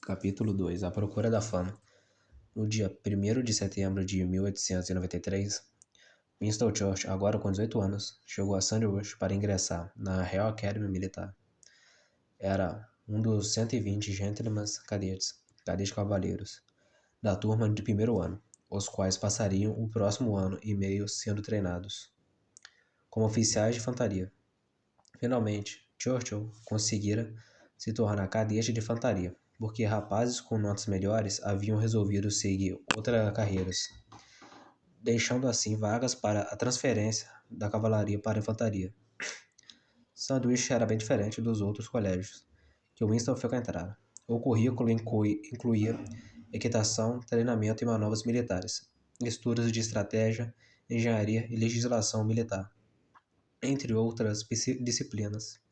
Capítulo 2. A Procura da Fama. No dia 1º de setembro de 1893, Winston Churchill, agora com 18 anos, chegou a Sandhurst para ingressar na Royal Academy Militar. Era um dos 120 gentlemen cadetes cavaleiros, da turma de primeiro ano, os quais passariam o próximo ano e meio sendo treinados como oficiais de infantaria. Finalmente, Churchill conseguira se tornar cadete de infantaria, porque rapazes com notas melhores haviam resolvido seguir outras carreiras, deixando assim vagas para a transferência da cavalaria para a infantaria. Sandwich era bem diferente dos outros colégios que Winston frequentara. O currículo incluía equitação, treinamento e manobras militares, estudos de estratégia, engenharia e legislação militar, entre outras disciplinas.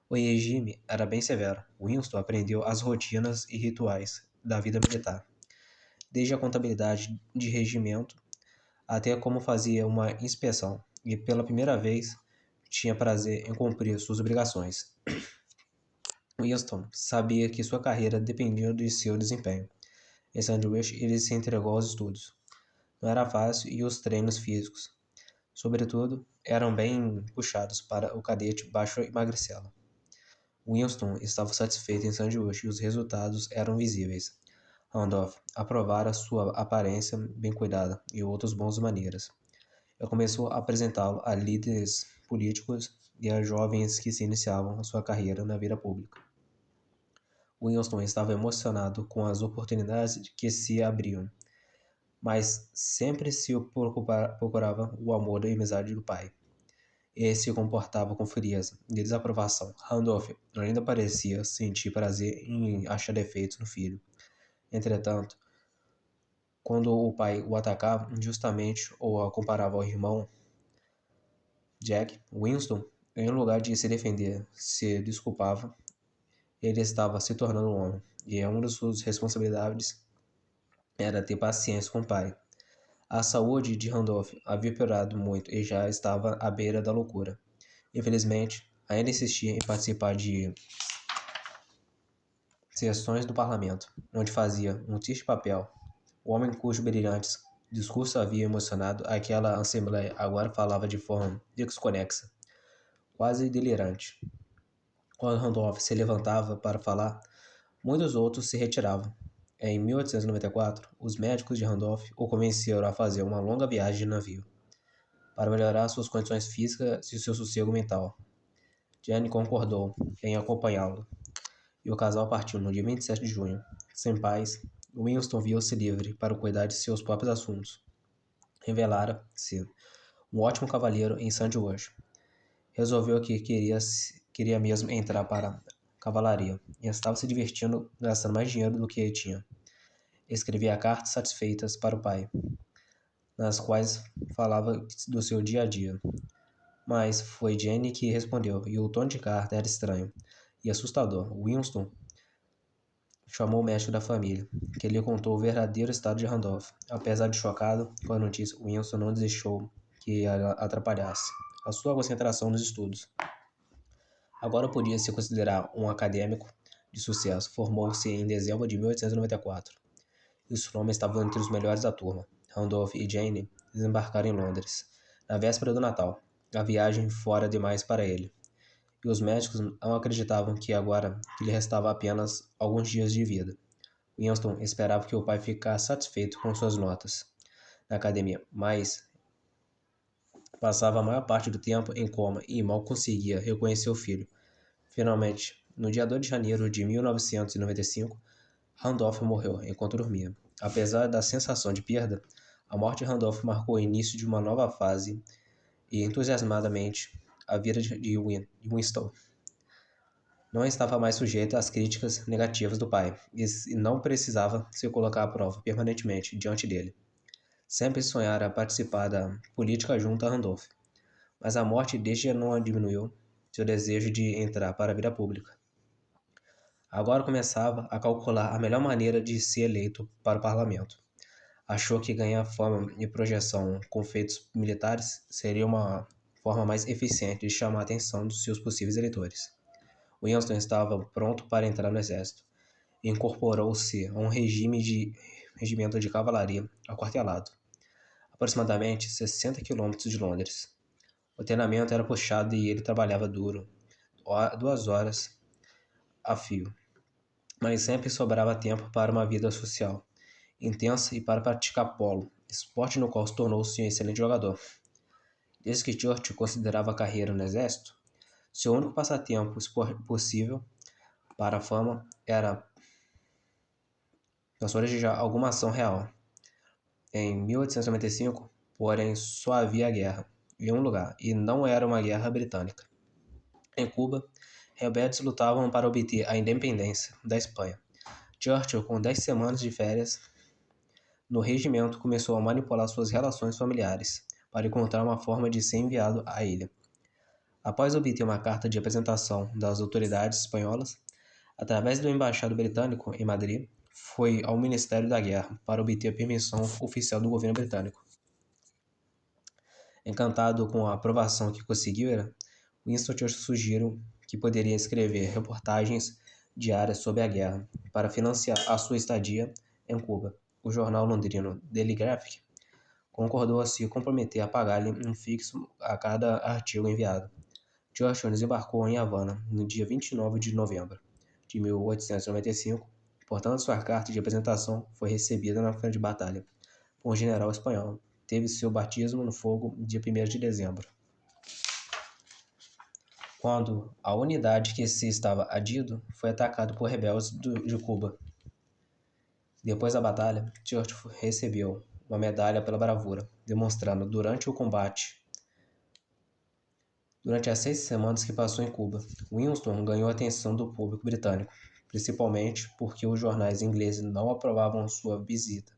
O regime era bem severo. Winston aprendeu as rotinas e rituais da vida militar, desde a contabilidade de regimento até como fazia uma inspeção, e pela primeira vez tinha prazer em cumprir suas obrigações. Winston sabia que sua carreira dependia de seu desempenho. Em Sandwich, ele se entregou aos estudos. Não era fácil e os treinos físicos, sobretudo, eram bem puxados para o cadete baixo e magricela. Winston estava satisfeito em Sandwich e os resultados eram visíveis. Randolph aprovara sua aparência bem cuidada e outras boas maneiras. Ele começou a apresentá-lo a líderes políticos e a jovens que se iniciavam a sua carreira na vida pública. Winston estava emocionado com as oportunidades que se abriam, mas sempre se procurava o amor e a amizade do pai. Ele se comportava com frieza e desaprovação. Randolph ainda parecia sentir prazer em achar defeitos no filho. Entretanto, quando o pai o atacava injustamente ou a comparava ao irmão Jack, Winston, em lugar de se defender, se desculpava. Ele estava se tornando um homem, e uma das suas responsabilidades era ter paciência com o pai. A saúde de Randolph havia piorado muito e já estava à beira da loucura. Infelizmente, ainda insistia em participar de sessões do parlamento, onde fazia um triste papel. O homem cujo brilhante discurso havia emocionado aquela assembleia agora falava de forma desconexa, quase delirante. Quando Randolph se levantava para falar, muitos outros se retiravam. Em 1894, os médicos de Randolph o convenceram a fazer uma longa viagem de navio, para melhorar suas condições físicas e seu sossego mental. Jane concordou em acompanhá-lo, e o casal partiu no dia 27 de junho. Sem pais, Winston viu-se livre para cuidar de seus próprios assuntos. Revelara-se um ótimo cavalheiro em Sandwich. Resolveu que queria mesmo entrar para a cavalaria, e estava se divertindo gastando mais dinheiro do que ele tinha. Escrevia cartas satisfeitas para o pai, nas quais falava do seu dia a dia. Mas foi Jane que respondeu, e o tom de carta era estranho e assustador. Winston chamou o médico da família, que lhe contou o verdadeiro estado de Randolph. Apesar de chocado com a notícia, Winston não deixou que a atrapalhasse a sua concentração nos estudos. Agora podia se considerar um acadêmico de sucesso. Formou-se em dezembro de 1894, e seu nome estava entre os melhores da turma. Randolph e Jane desembarcaram em Londres, na véspera do Natal. A viagem fora demais para ele, e os médicos não acreditavam que agora lhe restava apenas alguns dias de vida. Winston esperava que o pai ficasse satisfeito com suas notas na academia, mas passava a maior parte do tempo em coma e mal conseguia reconhecer o filho. Finalmente, no dia 2 de janeiro de 1995, Randolph morreu enquanto dormia. Apesar da sensação de perda, a morte de Randolph marcou o início de uma nova fase e, entusiasmadamente, a vida de Winston não estava mais sujeita às críticas negativas do pai e não precisava se colocar à prova permanentemente diante dele. Sempre sonhara participar da política junto a Randolph, mas a morte deste não diminuiu seu desejo de entrar para a vida pública. Agora começava a calcular a melhor maneira de ser eleito para o parlamento. Achou que ganhar fama e projeção com feitos militares seria uma forma mais eficiente de chamar a atenção dos seus possíveis eleitores. Winston estava pronto para entrar no exército, incorporou-se a um regimento de cavalaria aquartelado, aproximadamente 60 quilômetros de Londres. O treinamento era puxado e ele trabalhava duro, 2 horas a fio, mas sempre sobrava tempo para uma vida social intensa e para praticar polo, esporte no qual se tornou-se um excelente jogador. Desde que Churchill considerava a carreira no exército seu único passatempo possível para a fama era planejar alguma ação real. Em 1895, porém, só havia guerra em um lugar, e não era uma guerra britânica. Em Cuba, rebeldes lutavam para obter a independência da Espanha. Churchill, com 10 semanas de férias no regimento, começou a manipular suas relações familiares para encontrar uma forma de ser enviado à ilha. Após obter uma carta de apresentação das autoridades espanholas, através do embaixador britânico em Madrid, foi ao Ministério da Guerra para obter a permissão oficial do governo britânico. Encantado com a aprovação que conseguira, Winston Churchill sugeriu que poderia escrever reportagens diárias sobre a guerra para financiar a sua estadia em Cuba. O jornal londrino Daily Graphic concordou a se comprometer a pagar-lhe um fixo a cada artigo enviado. Churchill desembarcou em Havana no dia 29 de novembro de 1895. Portanto, sua carta de apresentação foi recebida na frente de batalha por um general espanhol. Teve seu batismo no fogo no dia 1º de dezembro. Quando a unidade que se estava adido foi atacado por rebeldes de Cuba. Depois da batalha, Churchill recebeu uma medalha pela bravura, demonstrando durante o combate. Durante as 6 semanas que passou em Cuba, Winston ganhou a atenção do público britânico, principalmente porque os jornais ingleses não aprovavam sua visita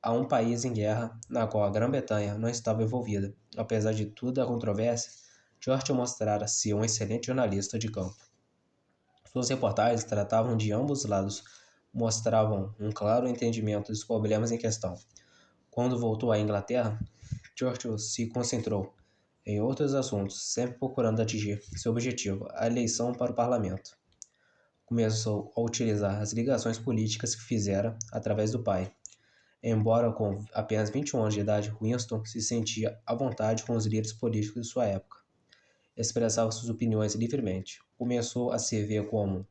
a um país em guerra na qual a Grã-Bretanha não estava envolvida. Apesar de toda a controvérsia, Churchill mostrara-se um excelente jornalista de campo. Suas reportagens tratavam de ambos os lados, mostravam um claro entendimento dos problemas em questão. Quando voltou à Inglaterra, Churchill se concentrou em outros assuntos, sempre procurando atingir seu objetivo, a eleição para o parlamento. Começou a utilizar as ligações políticas que fizera através do pai. Embora com apenas 21 anos de idade, Winston se sentia à vontade com os líderes políticos de sua época. Expressava suas opiniões livremente. Começou a se ver como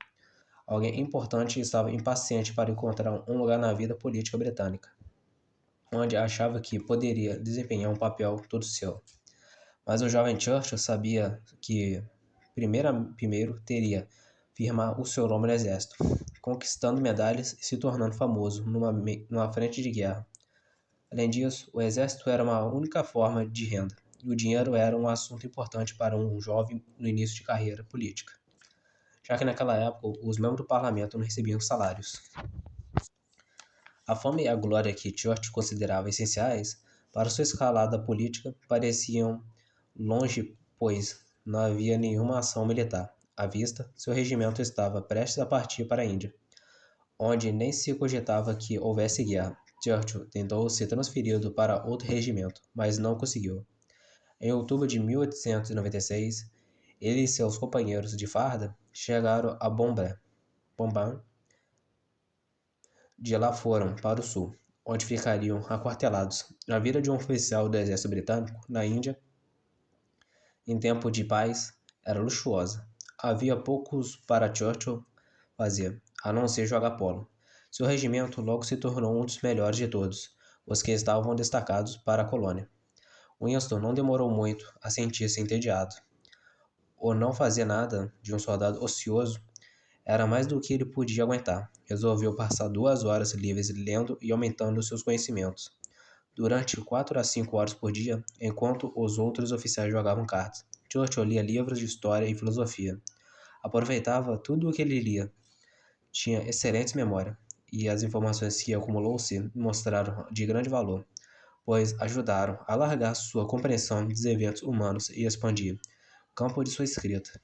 alguém importante e estava impaciente para encontrar um lugar na vida política britânica, onde achava que poderia desempenhar um papel todo seu. Mas o jovem Churchill sabia que primeiro teria firmar o seu nome no exército, conquistando medalhas e se tornando famoso numa frente de guerra. Além disso, o exército era uma única forma de renda, e o dinheiro era um assunto importante para um jovem no início de carreira política, já que naquela época os membros do parlamento não recebiam salários. A fama e a glória que Churchill considerava essenciais para sua escalada política pareciam longe, pois não havia nenhuma ação militar à vista. Seu regimento estava prestes a partir para a Índia, onde nem se cogitava que houvesse guerra. Churchill tentou ser transferido para outro regimento, mas não conseguiu. Em outubro de 1896, ele e seus companheiros de farda chegaram a Bombay. De lá foram para o sul, onde ficariam aquartelados. A vida de um oficial do exército britânico na Índia em tempo de paz era luxuosa. Havia poucos para Churchill fazer, a não ser jogar polo. Seu regimento logo se tornou um dos melhores de todos, os que estavam destacados para a colônia. Winston não demorou muito a sentir-se entediado. O não fazer nada de um soldado ocioso era mais do que ele podia aguentar. Resolveu passar 2 horas livres lendo e aumentando seus conhecimentos, durante 4 a 5 horas por dia, enquanto os outros oficiais jogavam cartas. Churchill lia livros de história e filosofia. Aproveitava tudo o que ele lia. Tinha excelente memória, e as informações que acumulou-se mostraram de grande valor, pois ajudaram a alargar sua compreensão dos eventos humanos e expandir o campo de sua escrita.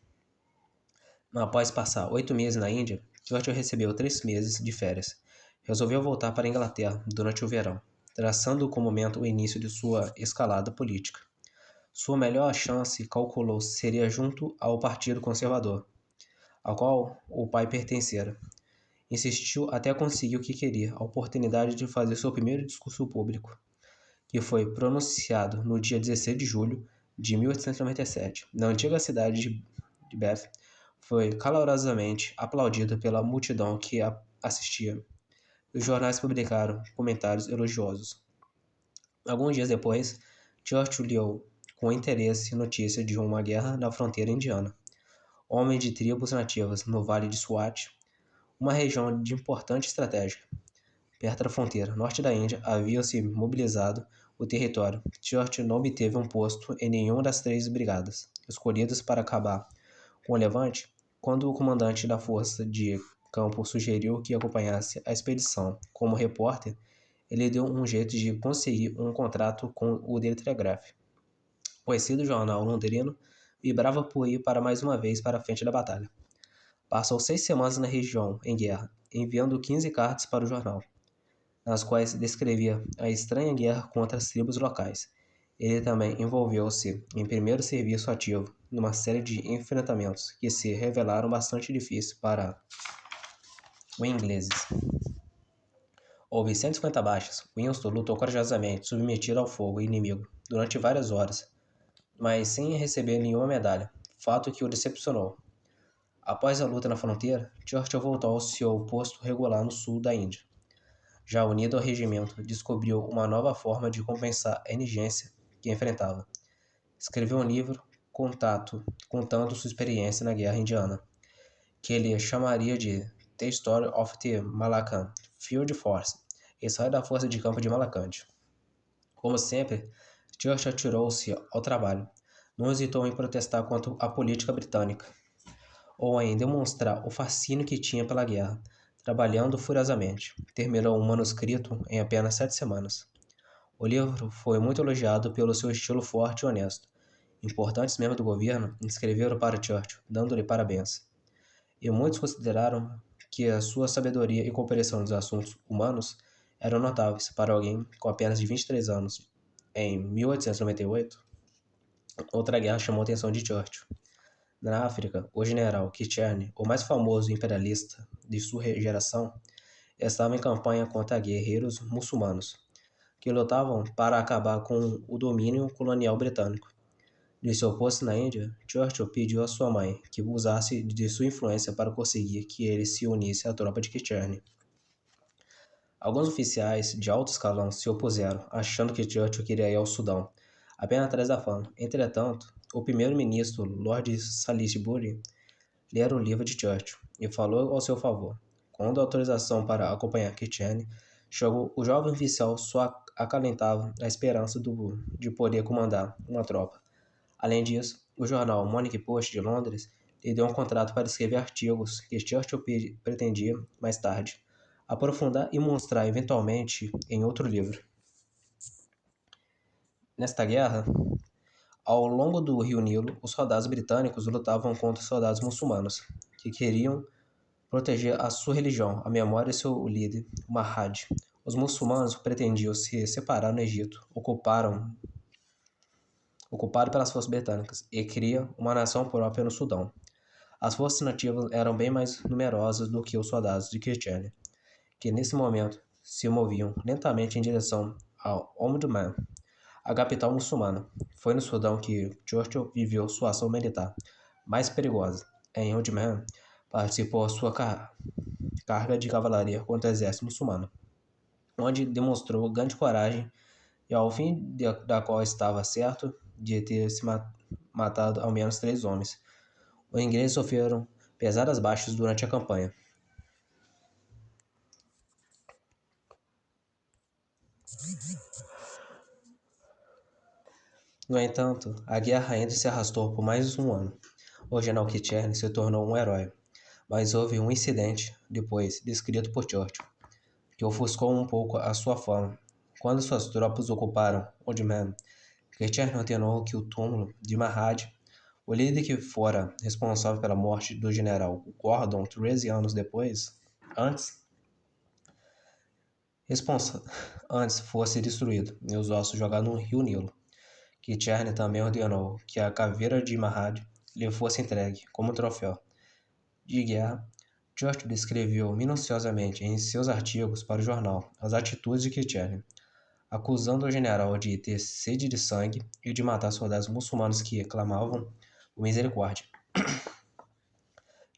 Após passar 8 meses na Índia, Churchill recebeu 3 meses de férias. Resolveu voltar para a Inglaterra durante o verão, traçando como momento o início de sua escalada política. Sua melhor chance, calculou, seria junto ao Partido Conservador, ao qual o pai pertencera. Insistiu até conseguir o que queria, a oportunidade de fazer seu primeiro discurso público, que foi pronunciado no dia 16 de julho de 1897, na antiga cidade de Bath. Foi calorosamente aplaudido pela multidão que assistia. Os jornais publicaram comentários elogiosos. Alguns dias depois, Churchill leu com interesse notícia de uma guerra na fronteira indiana. Homem de tribos nativas no Vale de Swat, uma região de importante estratégia. Perto da fronteira norte da Índia, havia-se mobilizado o território. Churchill não obteve um posto em nenhuma das 3 brigadas escolhidas para acabar com o levante, quando o comandante da força de campo sugeriu que acompanhasse a expedição. Como repórter, ele deu um jeito de conseguir um contrato com o Daily Telegraph. O conhecido jornal londrino vibrava por ir para mais uma vez para a frente da batalha. Passou 6 semanas na região em guerra, enviando 15 cartas para o jornal, nas quais descrevia a estranha guerra contra as tribos locais. Ele também envolveu-se em primeiro serviço ativo numa série de enfrentamentos que se revelaram bastante difíceis para os ingleses. Houve 150 baixas. Winston lutou corajosamente, submetido ao fogo inimigo, durante várias horas, mas sem receber nenhuma medalha, fato que o decepcionou. Após a luta na fronteira, Churchill voltou ao seu posto regular no sul da Índia. Já unido ao regimento, descobriu uma nova forma de compensar a indigência que enfrentava. Escreveu um livro contando sua experiência na guerra indiana, que ele chamaria de The Story of the Malakand Field Force, História da Força de Campo de Malakand. Como sempre, Churchill atirou-se ao trabalho. Não hesitou em protestar contra a política britânica, ou em demonstrar o fascínio que tinha pela guerra, trabalhando furiosamente. Terminou um manuscrito em apenas 7 semanas. O livro foi muito elogiado pelo seu estilo forte e honesto. Importantes membros do governo escreveram para Churchill, dando-lhe parabéns. E muitos consideraram que a sua sabedoria e compreensão dos assuntos humanos eram notáveis para alguém com apenas de 23 anos. Em 1898, outra guerra chamou a atenção de Churchill. Na África, o general Kitchener, o mais famoso imperialista de sua geração, estava em campanha contra guerreiros muçulmanos, que lutavam para acabar com o domínio colonial britânico. De seu posto na Índia, Churchill pediu à sua mãe que usasse de sua influência para conseguir que ele se unisse à tropa de Kitchener. Alguns oficiais de alto escalão se opuseram, achando que Churchill queria ir ao Sudão, apenas atrás da fama. Entretanto, o primeiro-ministro Lord Salisbury lera o livro de Churchill e falou ao seu favor. Quando a autorização para acompanhar Kitchener chegou, o jovem oficial só acalentava a esperança de poder comandar uma tropa. Além disso, o jornal Morning Post de Londres lhe deu um contrato para escrever artigos que Churchill pretendia, mais tarde, aprofundar e mostrar eventualmente em outro livro. Nesta guerra, ao longo do rio Nilo, os soldados britânicos lutavam contra os soldados muçulmanos, que queriam proteger a sua religião, a memória de seu líder, Mahdi. Os muçulmanos pretendiam se separar no Egito, ocupado pelas forças britânicas, e criam uma nação própria no Sudão. As forças nativas eram bem mais numerosas do que os soldados de Kitchener, que nesse momento se moviam lentamente em direção ao Omdurman, a capital muçulmana. Foi no Sudão que Churchill viveu sua ação militar mais perigosa. Em Omdurman, participou da sua carga de cavalaria contra o exército muçulmano, onde demonstrou grande coragem e ao fim da qual estava certo de ter se matado ao menos 3 homens. Os ingleses sofreram pesadas baixas durante a campanha. No entanto, a guerra ainda se arrastou por mais um ano. O general Kitchener se tornou um herói, mas houve um incidente, depois descrito por Churchill, que ofuscou um pouco a sua fama. Quando suas tropas ocuparam Omdurman, Kitchener ordenou que o túmulo de Mahdi, o líder que fora responsável pela morte do general Gordon 13 anos antes fosse destruído e os ossos jogados no rio Nilo. Kitchener também ordenou que a caveira de Mahdi lhe fosse entregue como troféu de guerra Churchill descreveu minuciosamente em seus artigos para o jornal as atitudes de Kitchener, acusando o general de ter sede de sangue e de matar soldados muçulmanos que clamavam por misericórdia.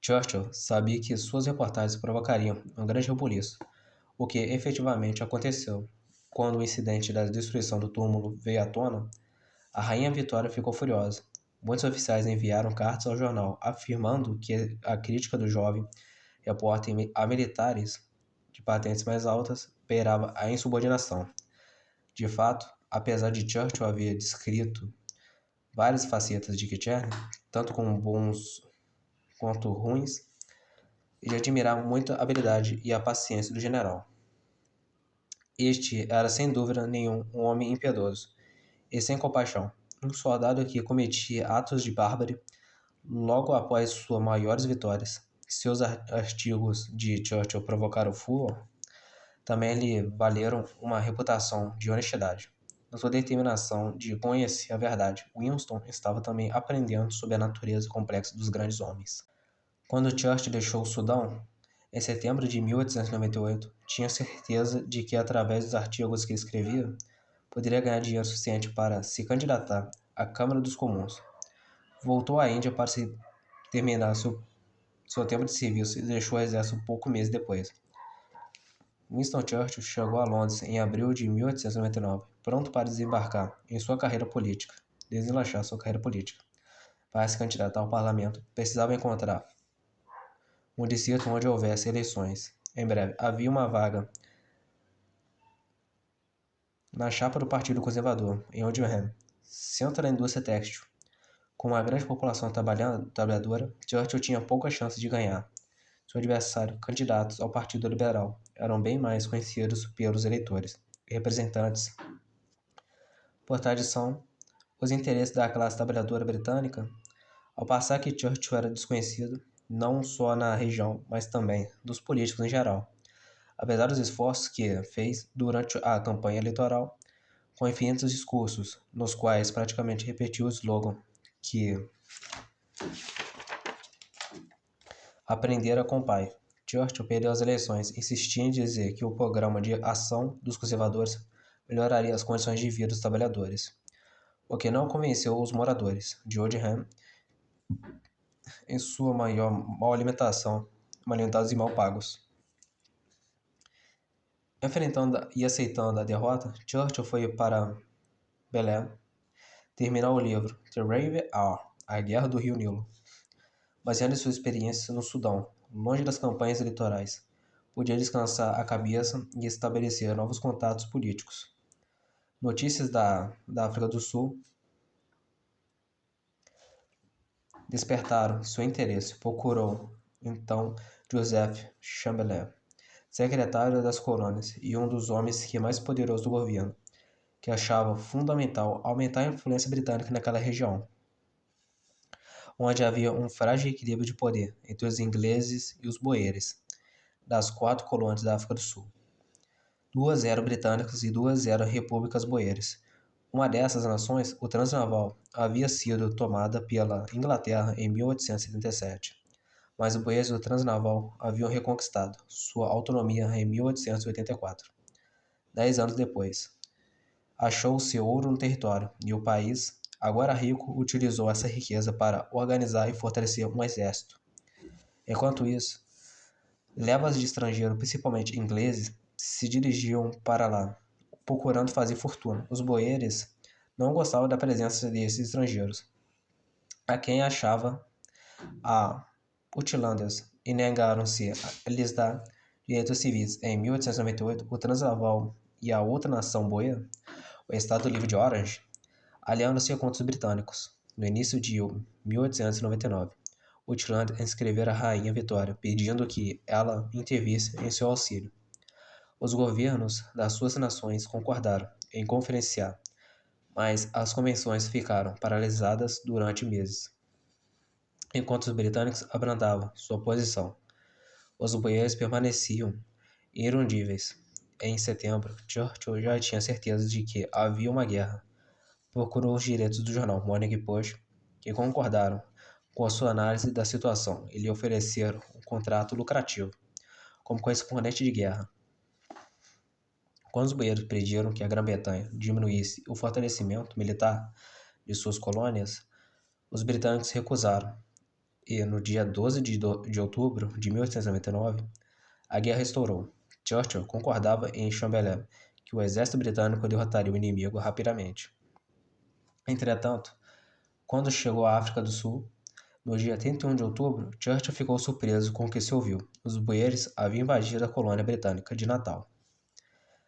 Churchill sabia que suas reportagens provocariam um grande rebuliço, o que efetivamente aconteceu. Quando o incidente da destruição do túmulo veio à tona, a Rainha Vitória ficou furiosa. Muitos oficiais enviaram cartas ao jornal afirmando que a crítica do jovem repórter a militares de patentes mais altas beirava a insubordinação. De fato, apesar de Churchill haver descrito várias facetas de Kitchener, tanto como bons quanto ruins, ele admirava muito a habilidade e a paciência do general. Este era sem dúvida nenhum um homem impiedoso e sem compaixão, um soldado que cometia atos de bárbaro logo após suas maiores vitórias. Seus artigos de Churchill provocaram furor, também lhe valeram uma reputação de honestidade. Na sua determinação de conhecer a verdade, Winston estava também aprendendo sobre a natureza complexa dos grandes homens. Quando Churchill deixou o Sudão, em setembro de 1898, tinha certeza de que, através dos artigos que escrevia, poderia ganhar dinheiro suficiente para se candidatar à Câmara dos Comuns. Voltou à Índia para terminar seu tempo de serviço e deixou o exército poucos meses depois. Winston Churchill chegou a Londres em abril de 1899, pronto para desembarcar em sua carreira política, deslanchar sua carreira política. Para se candidatar ao parlamento, precisava encontrar um distrito onde houvesse eleições. Em breve, havia uma vaga na chapa do Partido Conservador, em Oldham, centro da indústria têxtil. Com uma grande população trabalhadora, Churchill tinha pouca chance de ganhar. Seu adversário, candidatos ao Partido Liberal, eram bem mais conhecidos pelos eleitores e representantes. Por tradição, os interesses da classe trabalhadora britânica, ao passar que Churchill era desconhecido, não só na região, mas também dos políticos em geral. Apesar dos esforços que fez durante a campanha eleitoral, com infinitos discursos, nos quais praticamente repetiu o slogan que aprendera com o pai, Churchill perdeu as eleições, insistia em dizer que o programa de ação dos conservadores melhoraria as condições de vida dos trabalhadores, o que não convenceu os moradores de Oldham em sua mal alimentação, mal alimentados e mal pagos. Enfrentando e aceitando a derrota, Churchill foi para Belém terminar o livro The Raven Hour, A Guerra do Rio Nilo, baseando em sua experiência no Sudão, longe das campanhas eleitorais. Podia descansar a cabeça e estabelecer novos contatos políticos. Notícias da África do Sul despertaram seu interesse. Procurou, então, Joseph Chamberlain, secretário das colônias e um dos homens que mais poderosos do governo, que achava fundamental aumentar a influência britânica naquela região, onde havia um frágil equilíbrio de poder entre os ingleses e os boeres das 4 colônias da África do Sul. 2 eram britânicas e 2 eram repúblicas boeres. Uma dessas nações, o Transvaal, havia sido tomada pela Inglaterra em 1877, mas os boeres do Transvaal haviam reconquistado sua autonomia em 1884. 10 anos depois, achou-se ouro no território, e o país, agora rico, utilizou essa riqueza para organizar e fortalecer um exército. Enquanto isso, levas de estrangeiros, principalmente ingleses, se dirigiam para lá, procurando fazer fortuna. Os boeres não gostavam da presença desses estrangeiros, a quem achava a Uitlanders, e negaram-se a lhes dar direitos civis. Em 1898, o Transvaal e a outra nação boer, o Estado Livre de Orange, aliando-se contra os britânicos. No início de 1899, Uitland escrevera à Rainha Vitória, pedindo que ela intervisse em seu auxílio. Os governos das suas nações concordaram em conferenciar, mas as convenções ficaram paralisadas durante meses, enquanto os britânicos abrandavam sua posição. Os boeres permaneciam irrondíveis. Em setembro, Churchill já tinha certeza de que havia uma guerra. Procurou os direitos do jornal Morning Post, que concordaram com a sua análise da situação e lhe ofereceram um contrato lucrativo como correspondente de guerra. Quando os boieiros pediram que a Grã-Bretanha diminuísse o fortalecimento militar de suas colônias, os britânicos recusaram, e no dia 12 de outubro de 1899, a guerra estourou. Churchill concordava em Chamberlain que o exército britânico derrotaria o inimigo rapidamente. Entretanto, quando chegou à África do Sul, no dia 31 de outubro, Churchill ficou surpreso com o que se ouviu. Os boeres haviam invadido a colônia britânica de Natal.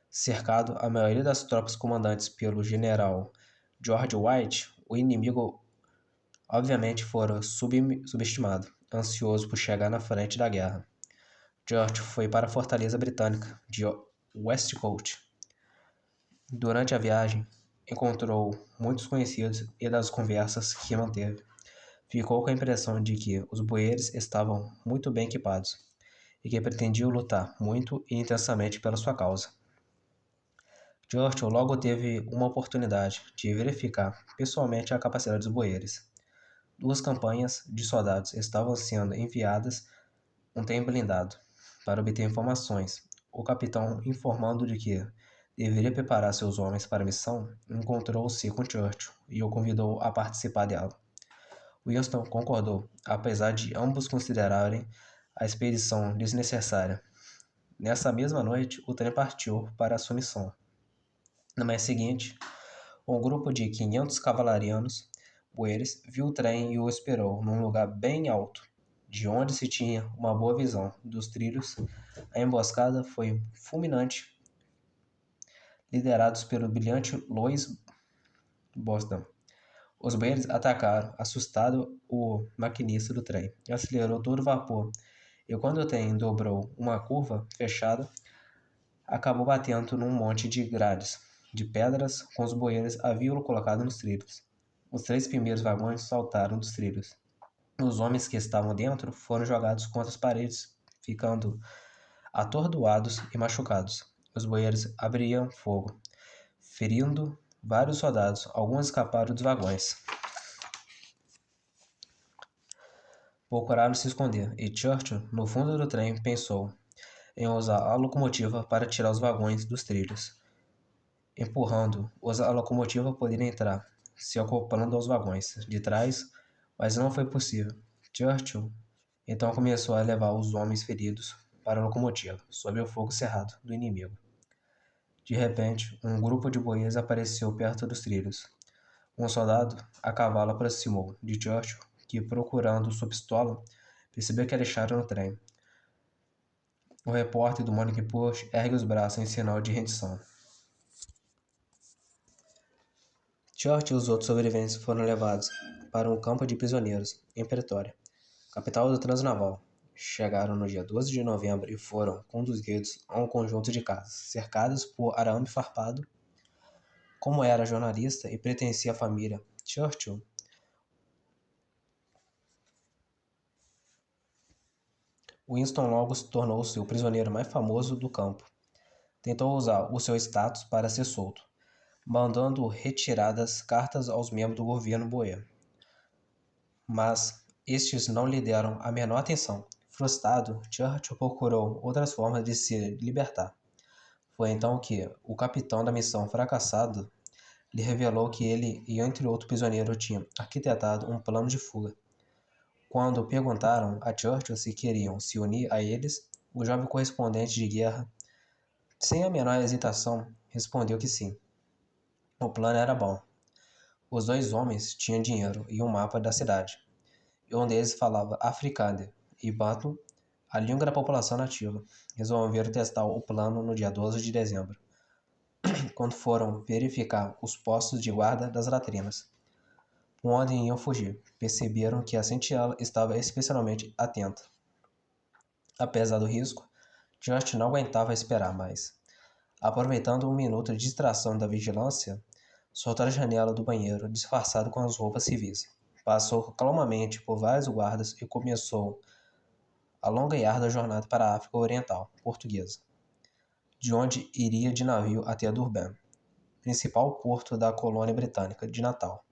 Cercado a maioria das tropas comandantes pelo general George White, o inimigo obviamente fora subestimado, ansioso por chegar na frente da guerra. Churchill foi para a fortaleza britânica de Westcote. Durante a viagem, encontrou muitos conhecidos e das conversas que manteve, ficou com a impressão de que os boeres estavam muito bem equipados e que pretendiam lutar muito e intensamente pela sua causa. Churchill logo teve uma oportunidade de verificar pessoalmente a capacidade dos boeres. 2 campanhas de soldados estavam sendo enviadas um trem blindado para obter informações. O capitão, informando de que deveria preparar seus homens para a missão, encontrou-se com Churchill e o convidou a participar dela. Winston concordou, apesar de ambos considerarem a expedição desnecessária. Nessa mesma noite, o trem partiu para a sua missão. Na manhã seguinte, um grupo de 500 cavalarianos boeres viu o trem e o esperou num lugar bem alto, de onde se tinha uma boa visão dos trilhos. A emboscada foi fulminante, liderados pelo brilhante Louis Boston. Os boeres atacaram, assustado o maquinista do trem, acelerou todo vapor, e quando o trem dobrou uma curva fechada, acabou batendo num monte de grades, de pedras, com os boeres haviam colocado nos trilhos. Os 3 primeiros vagões saltaram dos trilhos. Os homens que estavam dentro foram jogados contra as paredes, ficando atordoados e machucados. Os boeres abriam fogo, ferindo vários soldados. Alguns escaparam dos vagões. Procuraram se esconder, e Churchill, no fundo do trem, pensou em usar a locomotiva para tirar os vagões dos trilhos. Empurrando-os, a locomotiva poderia entrar, se acoplando aos vagões de trás, mas não foi possível. Churchill então começou a levar os homens feridos para a locomotiva, sob o fogo cerrado do inimigo. De repente, um grupo de boieiros apareceu perto dos trilhos. Um soldado a cavalo aproximou de Churchill, que, procurando sua pistola, percebeu que Alexandre no trem. O repórter do Morning Post ergue os braços em sinal de rendição. Churchill e os outros sobreviventes foram levados para um campo de prisioneiros, em Pretória, capital do Transnaval. Chegaram no dia 12 de novembro e foram conduzidos a um conjunto de casas, cercados por arame farpado. Como era jornalista e pertencia à família Churchill, Winston logo tornou-se o prisioneiro mais famoso do campo. Tentou usar o seu status para ser solto, mandando retiradas cartas aos membros do governo boer. Mas estes não lhe deram a menor atenção. Frustrado, Churchill procurou outras formas de se libertar. Foi então que o capitão da missão fracassado lhe revelou que ele e entre outro prisioneiro tinham arquitetado um plano de fuga. Quando perguntaram a Churchill se queriam se unir a eles, o jovem correspondente de guerra, sem a menor hesitação, respondeu que sim. O plano era bom. Os 2 homens tinham dinheiro e um mapa da cidade, e um deles falava africâner e bantu, a língua da população nativa. Resolveram testar o plano no dia 12 de dezembro, quando foram verificar os postos de guarda das latrinas, onde iam fugir. Perceberam que a sentinela estava especialmente atenta. Apesar do risco, Churchill não aguentava esperar mais. Aproveitando um minuto de distração da vigilância, soltou a janela do banheiro, disfarçado com as roupas civis. Passou calmamente por vários guardas e começou a longa e árdua jornada para a África Oriental Portuguesa, de onde iria de navio até Durban, principal porto da colônia britânica de Natal.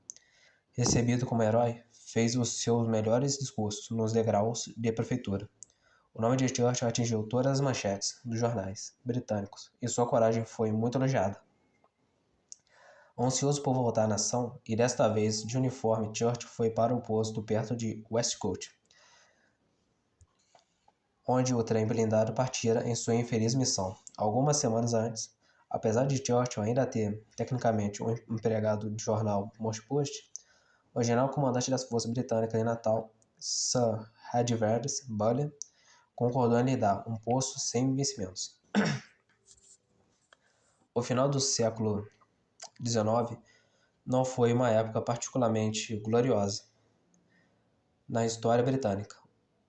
Recebido como herói, fez os seus melhores discursos nos degraus de prefeitura. O nome de Churchill atingiu todas as manchetes dos jornais britânicos e sua coragem foi muito elogiada. Ansioso por voltar à nação, e desta vez de uniforme, Churchill foi para o posto perto de Westcote, onde o trem blindado partira em sua infeliz missão. Algumas semanas antes, apesar de Churchill ainda ter, tecnicamente, um empregado de jornal Post, o general comandante das forças britânicas em Natal, Sir Hedverds Bullen, concordou em lhe dar um posto sem vencimentos. O final do século XIX não foi uma época particularmente gloriosa na história britânica.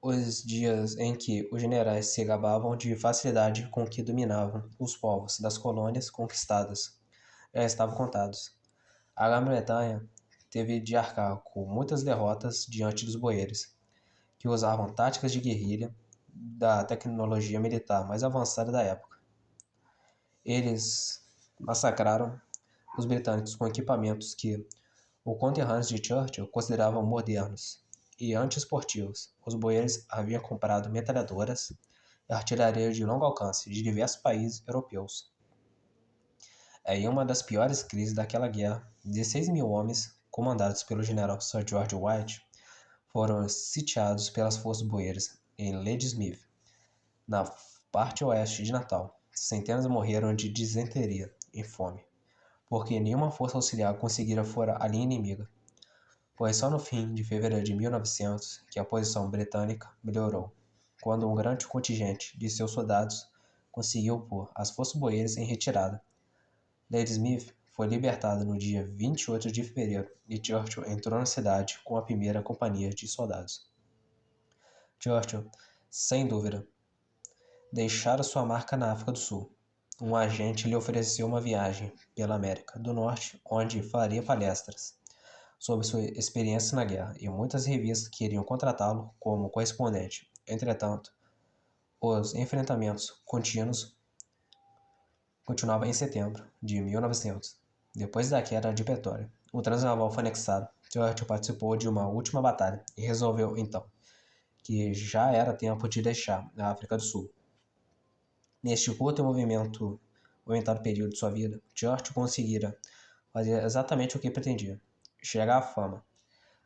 Os dias em que os generais se gabavam de facilidade com que dominavam os povos das colônias conquistadas já estavam contados. A Grã-Bretanha teve de arcar com muitas derrotas diante dos boeres, que usavam táticas de guerrilha da tecnologia militar mais avançada da época. Eles massacraram os britânicos com equipamentos que os conterrâneos de Churchill consideravam modernos e anti-esportivos. Os boeres haviam comprado metralhadoras e artilharia de longo alcance de diversos países europeus. Em uma das piores crises daquela guerra, 16.000 homens, comandados pelo general Sir George White, foram sitiados pelas forças boeres em Ladysmith, na parte oeste de Natal. Centenas morreram de disenteria e fome, porque nenhuma força auxiliar conseguira fora a linha inimiga. Foi só no fim de fevereiro de 1900 que a posição britânica melhorou, quando um grande contingente de seus soldados conseguiu pôr as forças boeres em retirada. Ladysmith foi libertada no dia 28 de fevereiro e Churchill entrou na cidade com a primeira companhia de soldados. Churchill, sem dúvida, deixara sua marca na África do Sul. Um agente lhe ofereceu uma viagem pela América do Norte, onde faria palestras sobre sua experiência na guerra, e muitas revistas queriam contratá-lo como correspondente. Entretanto, os enfrentamentos contínuos continuavam em setembro de 1900. Depois da queda de Pretória, o Transnaval foi anexado. Churchill participou de uma última batalha e resolveu, então, que já era tempo de deixar a África do Sul. Neste curto e movimentado período de sua vida, Churchill conseguira fazer exatamente o que pretendia: chegar à fama.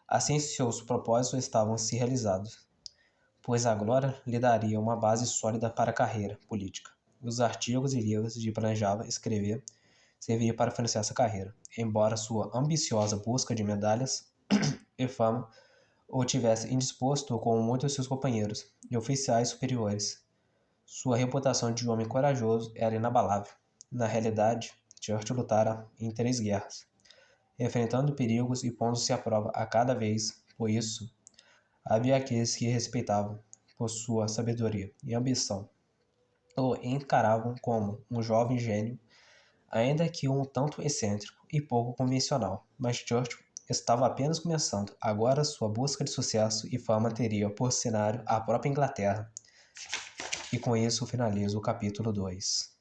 Assim seus propósitos estavam se realizados, pois a glória lhe daria uma base sólida para a carreira política. Os artigos e livros que planejava escrever serviriam para financiar essa carreira, embora sua ambiciosa busca de medalhas e fama o tivesse indisposto com muitos de seus companheiros e oficiais superiores. Sua reputação de homem corajoso era inabalável. Na realidade, Churchill lutara em 3 guerras, enfrentando perigos e pondo-se à prova a cada vez. Por isso, havia aqueles que respeitavam por sua sabedoria e ambição. O encaravam como um jovem gênio, ainda que um tanto excêntrico e pouco convencional. Mas Churchill estava apenas começando. Agora sua busca de sucesso e fama teria por cenário a própria Inglaterra. E com isso finalizo o capítulo 2.